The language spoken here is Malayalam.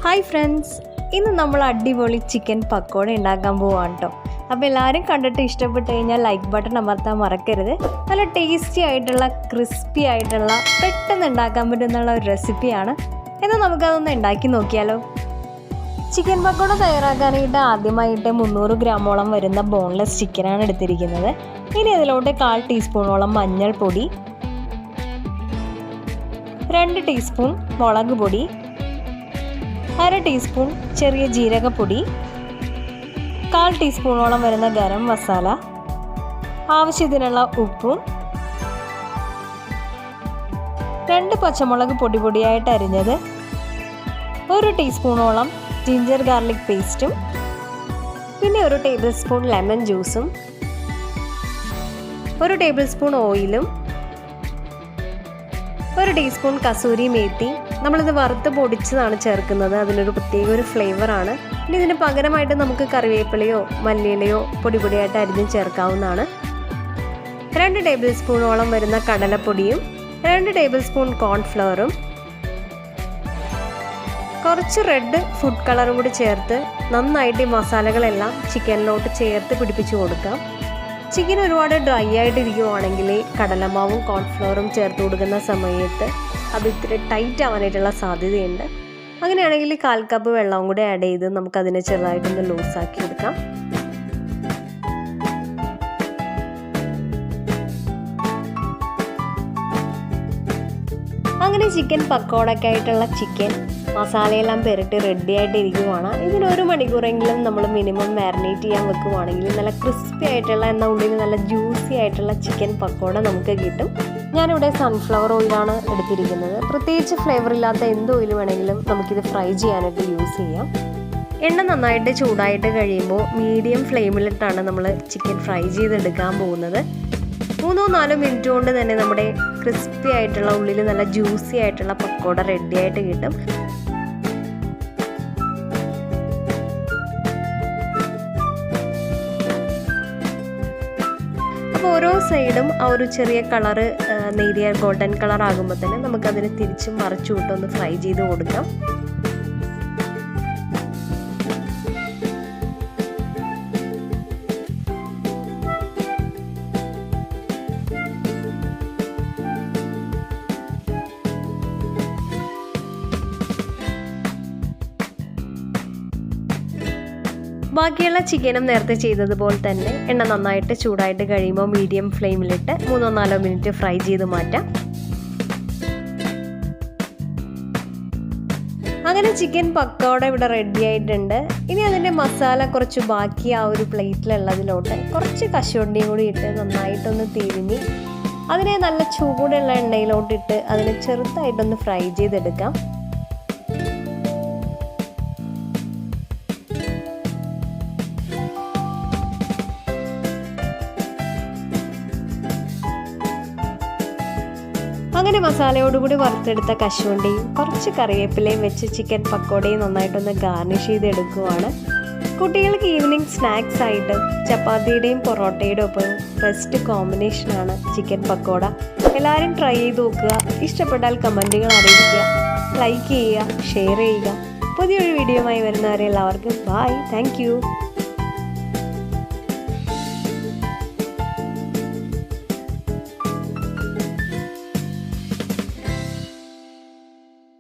Hi friends, ഇന്ന് നമ്മൾ അടിപൊളി ചിക്കൻ പക്കോട ഉണ്ടാക്കാൻ പോവാണ് ട്ടോ. അപ്പോൾ എല്ലാവരും കണ്ടിട്ട് ഇഷ്ടപ്പെട്ടു കഴിഞ്ഞാൽ ലൈക്ക് ബട്ടൺ അമർത്താൻ മറക്കരുത്. നല്ല ടേസ്റ്റി ആയിട്ടുള്ള ക്രിസ്പി ആയിട്ടുള്ള പെട്ടെന്ന് ഉണ്ടാക്കാൻ പറ്റുന്ന ഒരു റെസിപ്പിയാണ്. എന്നാൽ നമുക്കതൊന്ന് ഉണ്ടാക്കി നോക്കിയാലോ. ചിക്കൻ പക്കോട തയ്യാറാക്കാനായിട്ട് ആദ്യമായിട്ട് 300 ഗ്രാമോളം വരുന്ന ബോൺലെസ് ചിക്കനാണ് എടുത്തിരിക്കുന്നത്. ഇനി അതിലോട്ട് 1/4 ടീസ്പൂണോളം മഞ്ഞൾപ്പൊടി, 2 ടീസ്പൂൺ മുളക് പൊടി, 1/2 ടീസ്പൂൺ ചെറിയ ജീരകപ്പൊടി, 1/4 ടീസ്പൂണോളം വരുന്ന ഗരം മസാല, ആവശ്യത്തിനുള്ള ഉപ്പും, 2 പച്ചമുളക് പൊടിയായിട്ട് അരിഞ്ഞത്, 1 ടീസ്പൂണോളം ജിഞ്ചർ ഗാർലിക് പേസ്റ്റും, പിന്നെ 1 ടേബിൾ സ്പൂൺ ലെമൺ ജ്യൂസും, 1 ടേബിൾ സ്പൂൺ ഓയിലും, 1 ടീസ്പൂൺ കസൂരി മേത്തി. നമ്മളിത് വറുത്ത് പൊടിച്ചതാണ് ചേർക്കുന്നത്. അതിനൊരു പ്രത്യേക ഒരു ഫ്ലേവറാണ്. ഇനി ഇതിന് പകരമായിട്ട് നമുക്ക് കറിവേപ്പിലയോ മല്ലിയിലയോ പൊടിയായിട്ട് അരിഞ്ഞ് ചേർക്കാവുന്നതാണ്. 2 ടേബിൾ സ്പൂണോളം വരുന്ന കടലപ്പൊടിയും 2 ടേബിൾ സ്പൂൺ കോൺഫ്ലവറും കുറച്ച് റെഡ് ഫുഡ് കളറും കൂടി ചേർത്ത് നന്നായിട്ട് ഈ മസാലകളെല്ലാം ചിക്കനിലോട്ട് ചേർത്ത് പിടിപ്പിച്ച് കൊടുക്കാം. ചിക്കൻ ഒരുപാട് ഡ്രൈ ആയിട്ടിരിക്കുവാണെങ്കിൽ കടലമാവും കോൺഫ്ലവറും ചേർത്ത് കൊടുക്കുന്ന സമയത്ത് അത് ഇത്തിരി ടൈറ്റ് ആവാനായിട്ടുള്ള സാധ്യതയുണ്ട്. അങ്ങനെയാണെങ്കിൽ 1/4 കപ്പ് വെള്ളവും കൂടി ആഡ് ചെയ്ത് നമുക്കതിനെ ചെറുതായിട്ടൊന്ന് ലൂസാക്കി എടുക്കാം. അങ്ങനെ ചിക്കൻ പക്കോടക്കായിട്ടുള്ള ചിക്കൻ മസാലയെല്ലാം പെരട്ടി റെഡി ആയിട്ട് ഇരിക്കുവാണ്. ഇതിന് 1 മണിക്കൂറെങ്കിലും നമ്മൾ മിനിമം മാരിനേറ്റ് ചെയ്യാൻ വെക്കുവാണെങ്കിൽ നല്ല ക്രിസ്പി ആയിട്ടുള്ള എന്നാൽ ഉള്ളിൽ നല്ല ജ്യൂസി ആയിട്ടുള്ള ചിക്കൻ പക്കോട നമുക്ക് കിട്ടും. ഞാനിവിടെ സൺഫ്ലവർ ഓയിലാണ് എടുത്തിരിക്കുന്നത്. പ്രത്യേകിച്ച് ഫ്ലേവർ ഇല്ലാത്ത എന്ത് ഓയിൽ വേണമെങ്കിലും നമുക്കിത് ഫ്രൈ ചെയ്യാനായിട്ട് യൂസ് ചെയ്യാം. എണ്ണ നന്നായിട്ട് ചൂടായിട്ട് കഴിയുമ്പോൾ മീഡിയം ഫ്ലെയിമിലിട്ടാണ് നമ്മൾ ചിക്കൻ ഫ്രൈ ചെയ്തെടുക്കാൻ പോകുന്നത്. 3-4 മിനിറ്റ് കൊണ്ട് തന്നെ നമ്മുടെ ക്രിസ്പി ആയിട്ടുള്ള ഉള്ളിൽ നല്ല ജ്യൂസി ആയിട്ടുള്ള പക്കോട റെഡി ആയിട്ട് കിട്ടും. അപ്പോൾ ഓരോ സൈഡും ആ ഒരു ചെറിയ കളറ് നേരിയ ഗോൾഡൻ കളർ ആകുമ്പോൾ തന്നെ നമുക്കതിന് തിരിച്ചും മറിച്ചു വിട്ടൊന്ന് ഫ്രൈ ചെയ്ത് കൊടുക്കാം. ബാക്കിയുള്ള ചിക്കനും നേരത്തെ ചെയ്തതുപോലെ തന്നെ എണ്ണ നന്നായിട്ട് ചൂടായിട്ട് കഴിയുമ്പോൾ മീഡിയം ഫ്ലെയിമിലിട്ട് 3-4 മിനിറ്റ് ഫ്രൈ ചെയ്ത് മാറ്റാം. അങ്ങനെ ചിക്കൻ പക്കോട ഇവിടെ റെഡി ആയിട്ടുണ്ട്. ഇനി അതിൻ്റെ മസാല കുറച്ച് ബാക്കി ആ ഒരു പ്ലേറ്റിലുള്ളതിലോട്ട് കുറച്ച് കശുവണ്ടിയും കൂടി ഇട്ട് നന്നായിട്ടൊന്ന് തിരുമ്മി അതിനെ നല്ല ചൂടുള്ള എണ്ണയിലോട്ടിട്ട് അതിനെ ചെറുതായിട്ടൊന്ന് ഫ്രൈ ചെയ്തെടുക്കാം. അങ്ങനെ മസാലയോടുകൂടി വറുത്തെടുത്ത കശുവണ്ടിയും കുറച്ച് കറിവേപ്പിലയും വെച്ച് ചിക്കൻ പക്കോടയും നന്നായിട്ടൊന്ന് ഗാർണിഷ് ചെയ്തെടുക്കുവാണ്. കുട്ടികൾക്ക് ഈവനിങ് സ്നാക്സ് ആയിട്ട് ചപ്പാത്തിയുടെയും പൊറോട്ടയുടെയും ഒപ്പം ബെസ്റ്റ് കോമ്പിനേഷനാണ് ചിക്കൻ പക്കോട. എല്ലാവരും ട്രൈ ചെയ്ത് നോക്കുക. ഇഷ്ടപ്പെട്ടാൽ കമൻറ്റുകൾ അറിയിക്കുക, ലൈക്ക് ചെയ്യുക, ഷെയർ ചെയ്യുക. പുതിയൊരു വീഡിയോയുമായി വരുന്നവരെ എല്ലാവർക്കും ബൈ. Thank you.